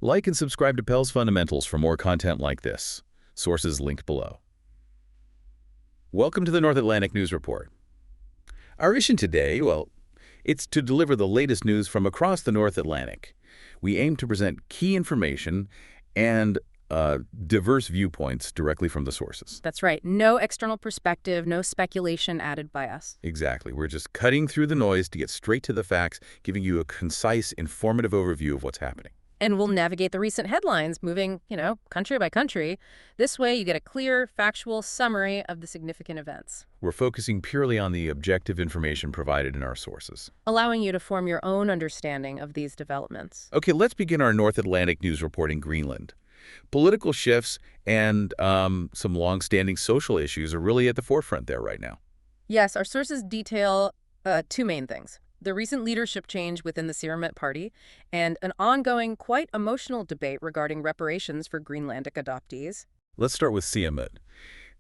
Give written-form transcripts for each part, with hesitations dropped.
Like and subscribe to PalsFundamentals for more content like this. Sources linked below. Welcome to the North Atlantic News Report. Our mission today, well, it's to deliver the latest news from across the North Atlantic. We aim to present key information and diverse viewpoints directly from the sources. That's right. No external perspective, no speculation added by us. Exactly. We're just cutting through the noise to get straight to the facts, giving you a concise, informative overview of what's happening. And we'll navigate the recent headlines, moving, country by country. This way, you get a clear, factual summary of the significant events, We're focusing purely on the objective information provided in our sources. allowing you to form your own understanding of these developments. Okay, let's begin our North Atlantic news report in Greenland. Political shifts and some long-standing social issues are really at the forefront there right now. Yes, our sources detail two main things: the recent leadership change within the Siumut party, and an ongoing, quite emotional debate regarding reparations for Greenlandic adoptees. Let's start with Siumut.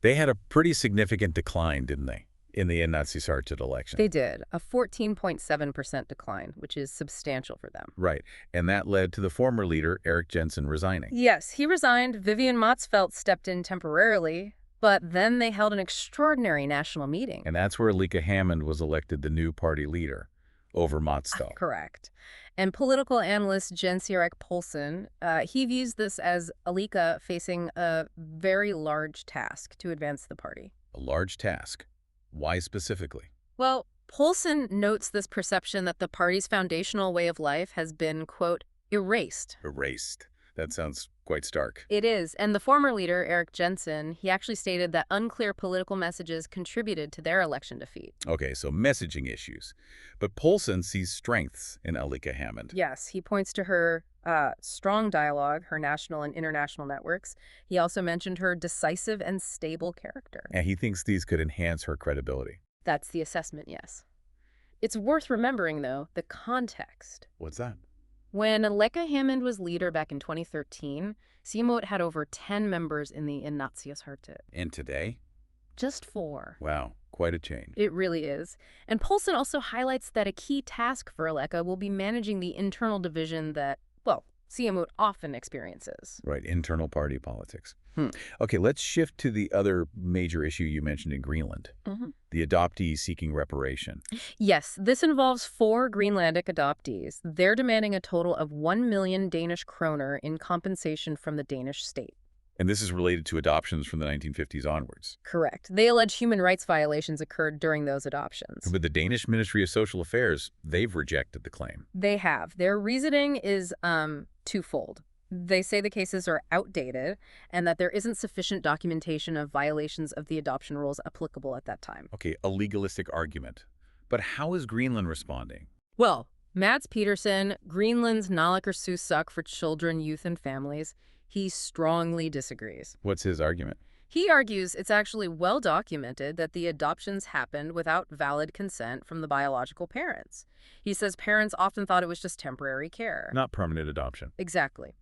They had a pretty significant decline, didn't they, in the Inatsisartut election? They did, a 14.7% decline, which is substantial for them. Right, and that led to the former leader, Erik Jensen, resigning. Yes, he resigned. Vivian Matsfeldt stepped in temporarily, but then they held an extraordinary national meeting. And that's where Aleqa Hammond was elected the new party leader over Matsfeldt. Correct. And political analyst Jens-Erik Poulsen, he views this as Aleqa facing a very large task to advance the party. A large task. Why specifically? Well, Poulsen notes this perception that the party's foundational way of life has been, quote, erased. Erased. That sounds quite stark. It is, and the former leader, Erik Jensen, he actually stated that unclear political messages contributed to their election defeat. Okay, so messaging issues. But Poulsen sees strengths in Aleqa Hammond. Yes, he points to her strong dialogue, her national and international networks. He also mentioned her decisive and stable character. And he thinks these could enhance her credibility. That's the assessment, yes. It's worth remembering, though, the context. What's that? When Aleqa Hammond was leader back in 2013, Siumut had over 10 members in the Inatsisartut. And today? Just 4. Wow, quite a change. It really is. And Poulsen also highlights that a key task for Aleqa will be managing the internal division that, well, Siumut often experiences. Right, internal party politics. Okay, let's shift to the other major issue you mentioned in Greenland. The adoptees seeking reparation. Yes, this involves 4 Greenlandic adoptees. They're demanding a total of 1 million Danish kroner in compensation from the Danish state. And this is related to adoptions from the 1950s onwards. Correct. They allege human rights violations occurred during those adoptions. But the Danish Ministry of Social Affairs, they've rejected the claim. They have. Their reasoning is twofold. They say the cases are outdated and that there isn't sufficient documentation of violations of the adoption rules applicable at that time. Okay, a legalistic argument. But how is Greenland responding? Well, Mads Petersen, Greenland's Naalakkersuisuk for children, youth, and families, he strongly disagrees. What's his argument? He argues it's actually well documented that the adoptions happened without valid consent from the biological parents. He says parents often thought it was just temporary care. Not permanent adoption. Exactly.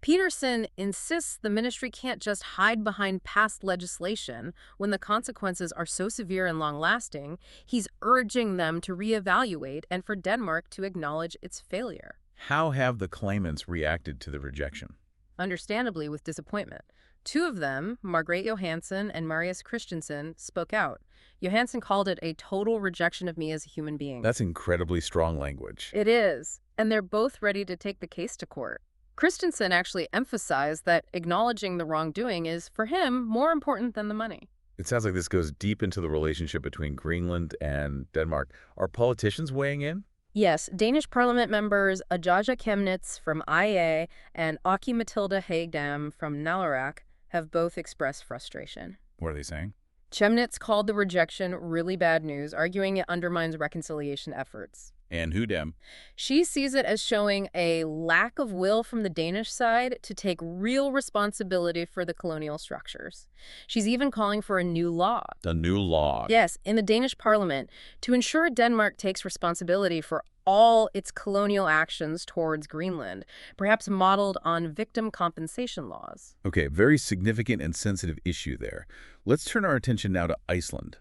Petersen insists the ministry can't just hide behind past legislation when the consequences are so severe and long-lasting. He's urging them to reevaluate and for Denmark to acknowledge its failure. How have the claimants reacted to the rejection? Understandably, with disappointment. 2 of them, Margrethe Johansen and Marius Christensen, spoke out. Johansen called it a total rejection of me as a human being. That's incredibly strong language. It is, and they're both ready to take the case to court. Christensen actually emphasized that acknowledging the wrongdoing is, for him, more important than the money. It sounds like this goes deep into the relationship between Greenland and Denmark. Are politicians weighing in? Yes, Danish Parliament members Ajaja Chemnitz from IA and Aki Matilda Hagdam from Nalarak have both expressed frustration. What are they saying? Chemnitz called the rejection really bad news, arguing it undermines reconciliation efforts. And Hudem? She sees it as showing a lack of will from the Danish side to take real responsibility for the colonial structures. She's even calling for a new law. A new law? Yes, in the Danish Parliament, to ensure Denmark takes responsibility for all its colonial actions towards Greenland, perhaps modeled on victim compensation laws. Okay, very significant and sensitive issue there. Let's turn our attention now to Iceland.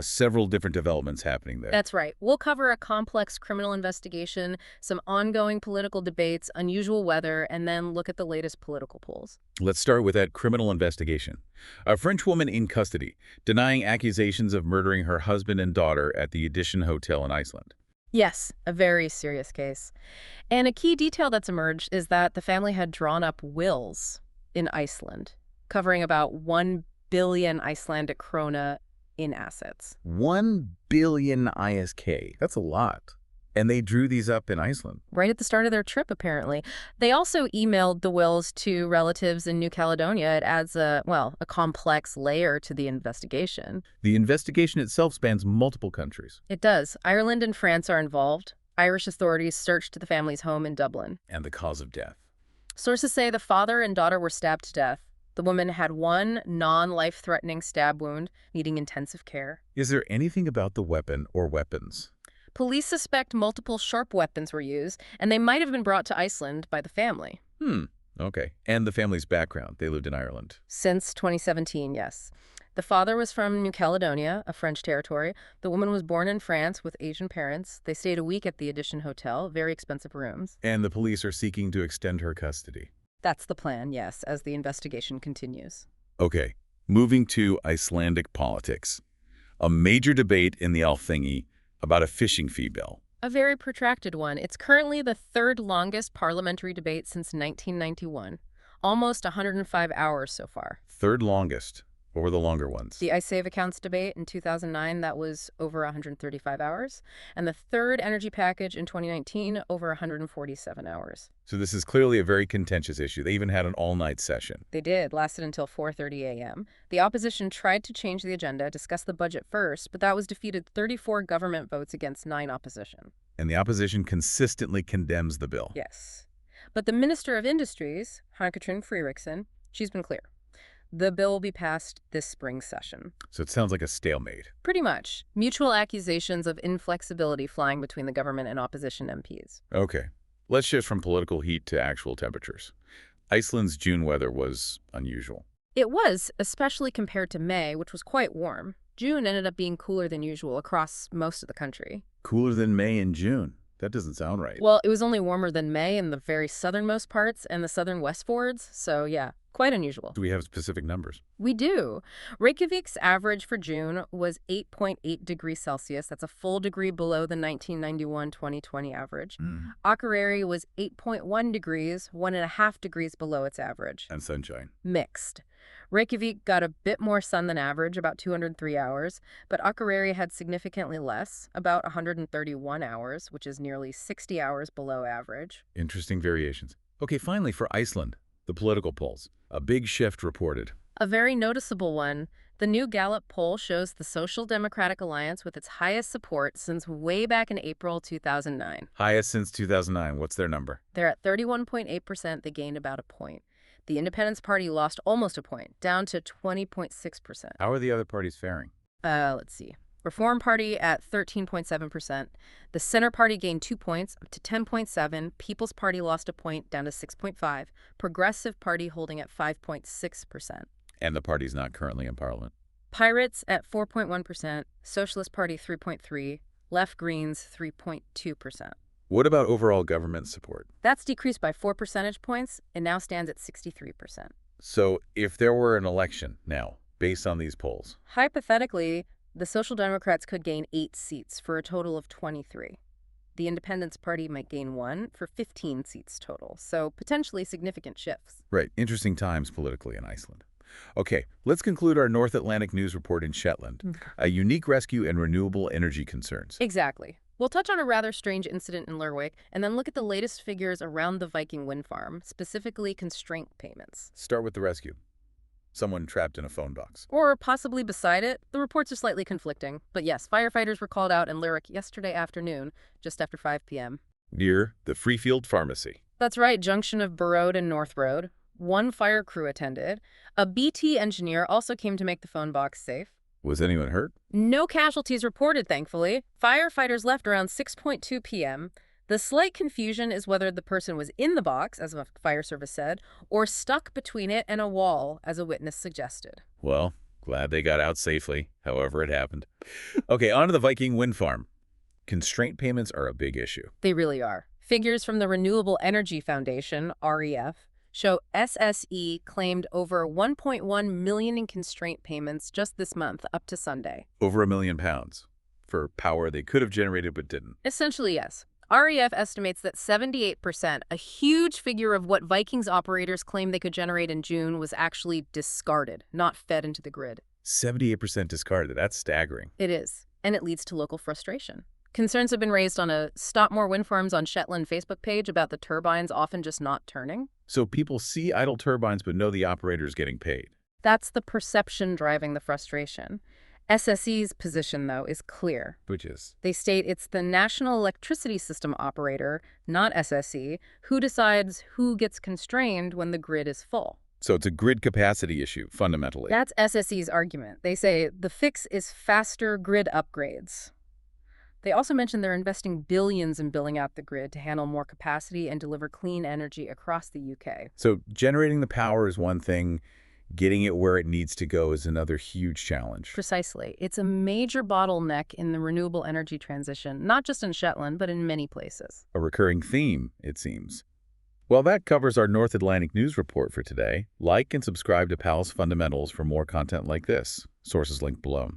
Several different developments happening there. That's right. We'll cover a complex criminal investigation, some ongoing political debates, unusual weather, and then look at the latest political polls. Let's start with that criminal investigation. A French woman in custody, denying accusations of murdering her husband and daughter at the Edition Hotel in Iceland. Yes, a very serious case. And a key detail that's emerged is that the family had drawn up wills in Iceland, covering about 1 billion Icelandic krona in assets. 1 billion ISK. That's a lot. And they drew these up in Iceland. Right at the start of their trip, apparently. They also emailed the wills to relatives in New Caledonia. It adds a complex layer to the investigation. The investigation itself spans multiple countries. It does. Ireland and France are involved. Irish authorities searched the family's home in Dublin. And the cause of death. Sources say the father and daughter were stabbed to death. The woman had one non-life-threatening stab wound, needing intensive care. Is there anything about the weapon or weapons? Police suspect multiple sharp weapons were used, and they might have been brought to Iceland by the family. Okay. And the family's background. They lived in Ireland. Since 2017, yes. The father was from New Caledonia, a French territory. The woman was born in France with Asian parents. They stayed a week at the Edition Hotel, very expensive rooms. And the police are seeking to extend her custody. That's the plan, yes, as the investigation continues. Okay. Moving to Icelandic politics. A major debate in the Alþingi about a fishing fee bill. A very protracted one. It's currently the third longest parliamentary debate since 1991. Almost 105 hours so far. Third longest. What were the longer ones? The iSave accounts debate in 2009, that was over 135 hours. And the third energy package in 2019, over 147 hours. So this is clearly a very contentious issue. They even had an all-night session. They did, lasted until 4:30 a.m. The opposition tried to change the agenda, discuss the budget first, but that was defeated 34 government votes against 9 opposition. And the opposition consistently condemns the bill. Yes. But the Minister of Industries, Hanna-Katrin Friðriksson, she's been clear. The bill will be passed this spring session. So it sounds like a stalemate. Pretty much. Mutual accusations of inflexibility flying between the government and opposition MPs. Okay. Let's shift from political heat to actual temperatures. Iceland's June weather was unusual. It was, especially compared to May, which was quite warm. June ended up being cooler than usual across most of the country. Cooler than May and June. That doesn't sound right. Well, it was only warmer than May in the very southernmost parts and the southern westfords, so yeah, quite unusual. Do we have specific numbers? We do. Reykjavik's average for June was 8.8 degrees Celsius. That's a full degree below the 1991-2020 average. Akureyri was 8.1 degrees, 1.5 degrees below its average. And sunshine. Mixed. Reykjavik got a bit more sun than average, about 203 hours, but Akureyri had significantly less, about 131 hours, which is nearly 60 hours below average. Interesting variations. Okay, finally for Iceland, the political polls. A big shift reported. A very noticeable one. The new Gallup poll shows the Social Democratic Alliance with its highest support since way back in April 2009. Highest since 2009. What's their number? They're at 31.8%. They gained about a point. The Independence Party lost almost a point, down to 20.6%. How are the other parties faring? Let's see. Reform Party at 13.7%. The Center Party gained 2 points, up to 10.7. People's Party lost a point, down to 6.5. Progressive Party holding at 5.6%. And the party's not currently in Parliament. Pirates at 4.1%. Socialist Party 3.3%. Left Greens 3.2%. What about overall government support? That's decreased by 4 percentage points and now stands at 63%. So if there were an election now, based on these polls? Hypothetically, the Social Democrats could gain 8 seats for a total of 23. The Independence Party might gain 1 for 15 seats total, so potentially significant shifts. Right. Interesting times politically in Iceland. Okay, let's conclude our North Atlantic news report in Shetland. A unique rescue and renewable energy concerns. Exactly. We'll touch on a rather strange incident in Lerwick, and then look at the latest figures around the Viking wind farm, specifically constraint payments. Start with the rescue. Someone trapped in a phone box. Or possibly beside it. The reports are slightly conflicting. But yes, firefighters were called out in Lerwick yesterday afternoon, just after 5 p.m. Near the Freefield Pharmacy. That's right, junction of Burrode and North Road. 1 fire crew attended. A BT engineer also came to make the phone box safe. Was anyone hurt? No casualties reported, thankfully. Firefighters left around 6:2 p.m. The slight confusion is whether the person was in the box, as the fire service said, or stuck between it and a wall, as a witness suggested. Well, Glad they got out safely, however it happened. Okay, on to the Viking wind farm. Constraint payments are a big issue. They really are. Figures from the Renewable Energy Foundation, REF, show SSE claimed over 1.1 million in constraint payments just this month up to Sunday. Over £1 million for power they could have generated but didn't. Essentially, yes. REF estimates that 78%, a huge figure of what Vikings operators claimed they could generate in June, was actually discarded, not fed into the grid. 78% discarded. That's staggering. It is, and it leads to local frustration. Concerns have been raised on a Stop More Wind Farms on Shetland Facebook page about the turbines often just not turning. So people see idle turbines but know the operator is getting paid. That's the perception driving the frustration. SSE's position, though, is clear. Which is? They state it's the National Electricity System operator, not SSE, who decides who gets constrained when the grid is full. So it's a grid capacity issue, fundamentally. That's SSE's argument. They say the fix is faster grid upgrades. They also mention they're investing billions in building out the grid to handle more capacity and deliver clean energy across the UK. So generating the power is one thing. Getting it where it needs to go is another huge challenge. Precisely. It's a major bottleneck in the renewable energy transition, not just in Shetland, but in many places. A recurring theme, it seems. Well, that covers our North Atlantic news report for today. Like and subscribe to PAL's Fundamentals for more content like this. Sources linked below.